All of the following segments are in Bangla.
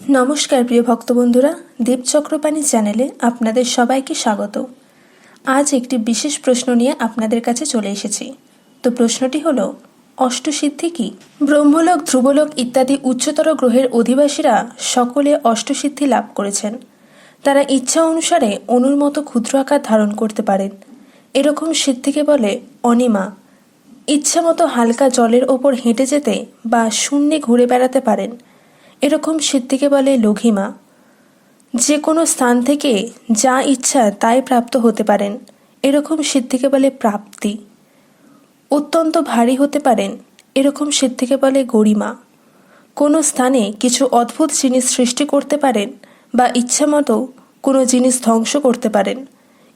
নমস্কার প্রিয় ভক্তবন্ধুরা, দেবচক্রপাণী চ্যানেলে আপনাদের সবাইকে স্বাগত। আজ একটি বিশেষ প্রশ্ন নিয়ে আপনাদের কাছে চলে এসেছি। তো প্রশ্নটি হলো, অষ্টসিদ্ধি কি? ব্রহ্মলোক, ধ্রুবলোক ইত্যাদি উচ্চতর গ্রহের অধিবাসীরা সকলে অষ্টসিদ্ধি লাভ করেছেন। তারা ইচ্ছা অনুসারে অণুর মতো ক্ষুদ্র আকার ধারণ করতে পারেন। এরকম সিদ্ধিকে বলে অনিমা। ইচ্ছামতো হালকা জলের ওপর হেঁটে যেতে বা শূন্যে ঘুরে বেড়াতে পারেন। এরকম সিদ্ধিকে বলে লঘিমা। যে কোনো স্থান থেকে যা ইচ্ছা তাই প্রাপ্ত হতে পারেন। এরকম সিদ্ধিকে বলে প্রাপ্তি। অত্যন্ত ভারী হতে পারেন। এরকম সিদ্ধিকে বলে গরিমা। কোনো স্থানে কিছু অদ্ভুত জিনিস সৃষ্টি করতে পারেন বা ইচ্ছামতো কোনো জিনিস ধ্বংস করতে পারেন।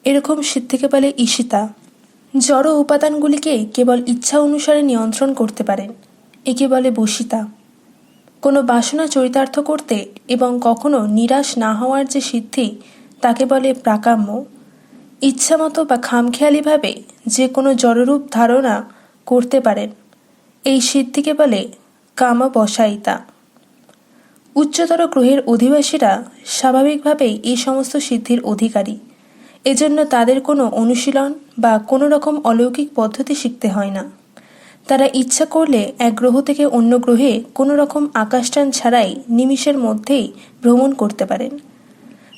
এরকম সিদ্ধিকে বলে ঈশিতা। জড় উপাদানগুলিকে কেবল ইচ্ছা অনুসারে নিয়ন্ত্রণ করতে পারেন। একে বলে বশিতা। কোনো বাসনা চরিতার্থ করতে এবং কখনো নিরাশ না হওয়ার যে সিদ্ধি, তাকে বলে প্রাকাম্য। ইচ্ছামতো বা খামখেয়ালিভাবে যে কোনো জড়রূপ ধারণা করতে পারেন। এই সিদ্ধিকে বলে কামবশায়িতা। উচ্চতর গ্রহের অধিবাসীরা স্বাভাবিকভাবেই এই সমস্ত সিদ্ধির অধিকারী। এজন্য তাদের কোনো অনুশীলন বা কোনো রকম অলৌকিক পদ্ধতি শিখতে হয় না। তারা ইচ্ছা করলে এক গ্রহ থেকে অন্য গ্রহে কোনো রকম আকাশযান ছাড়াই নিমিষের মধ্যেই ভ্রমণ করতে পারেন।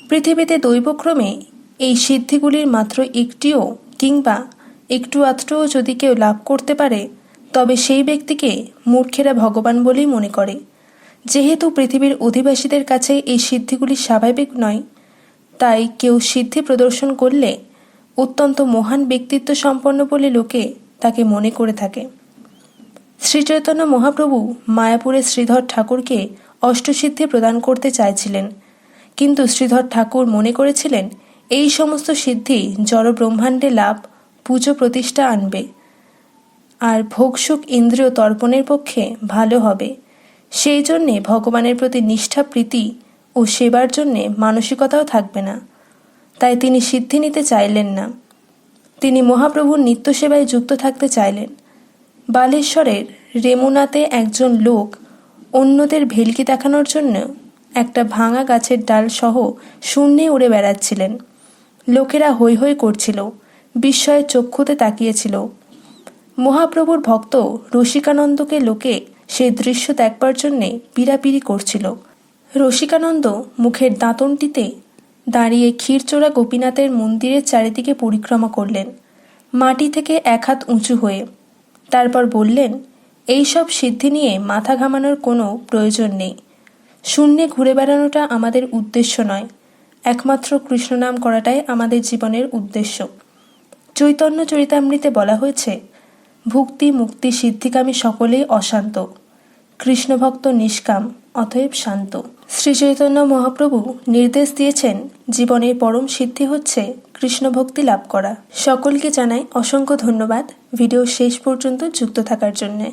পৃথিবীতে দৈবক্রমে এই সিদ্ধিগুলির মাত্র একটিও কিংবা একটু আধটুও যদি কেউ লাভ করতে পারে, তবে সেই ব্যক্তিকে মূর্খেরা ভগবান বলেই মনে করে। যেহেতু পৃথিবীর অধিবাসীদের কাছে এই সিদ্ধিগুলি স্বাভাবিক নয়, তাই কেউ সিদ্ধি প্রদর্শন করলে অত্যন্ত মহান ব্যক্তিত্ব সম্পন্ন বলে লোকে তাকে মনে করে থাকে। শ্রীচৈতন্য মহাপ্রভু মায়াপুরে শ্রীধর ঠাকুরকে অষ্টসিদ্ধি প্রদান করতে চাইছিলেন, কিন্তু শ্রীধর ঠাকুর মনে করেছিলেন এই সমস্ত সিদ্ধি জড় ব্রহ্মাণ্ডে লাভ, পুজো প্রতিষ্ঠা আনবে, আর ভোগসুখ ইন্দ্রিয় তর্পণের পক্ষে ভালো হবে। সেই জন্যে ভগবানের প্রতি নিষ্ঠা, প্রীতি ও সেবার জন্যে মানসিকতাও থাকবে না। তাই তিনি সিদ্ধি নিতে চাইলেন না। তিনি মহাপ্রভুর নিত্য সেবায় যুক্ত থাকতে চাইলেন। বালেশ্বরের রেমুনাতে একজন লোক অন্যদের ভেলকি দেখানোর জন্য একটা ভাঙা গাছের ডাল সহ শূন্যে উড়ে বেড়াচ্ছিলেন। লোকেরা হৈ হৈ করছিল, বিস্ময়ে চক্ষুতে তাকিয়েছিল। মহাপ্রভুর ভক্ত রসিকানন্দকে লোকে সেই দৃশ্য দেখবার জন্যে পীড়াপিড়ি করছিল। রসিকানন্দ মুখের দাঁতনটিতে দাঁড়িয়ে ক্ষীরচোরা গোপীনাথের মন্দিরের চারিদিকে পরিক্রমা করলেন, মাটি থেকে এক হাত উঁচু হয়ে। তারপর বললেন, এই সব সিদ্ধি নিয়ে মাথা ঘামানোর কোনো প্রয়োজন নেই। শূন্যে ঘুরে বেড়ানোটা আমাদের উদ্দেশ্য নয়, একমাত্র কৃষ্ণনাম করাটাই আমাদের জীবনের উদ্দেশ্য। চৈতন্য চরিতামৃতে বলা হয়েছে, ভুক্তি মুক্তি সিদ্ধিকামী সকলেই অশান্ত, কৃষ্ণভক্ত নিষ্কাম, অতএব শান্ত। শ্রীচৈতন্য মহাপ্রভু নির্দেশ দিয়েছেন, জীবনের পরম সিদ্ধি হচ্ছে কৃষ্ণ ভক্তি লাভ করা। সকলকে জানাই অসংখ্য ধন্যবাদ ভিডিও শেষ পর্যন্ত যুক্ত থাকার জন্যে।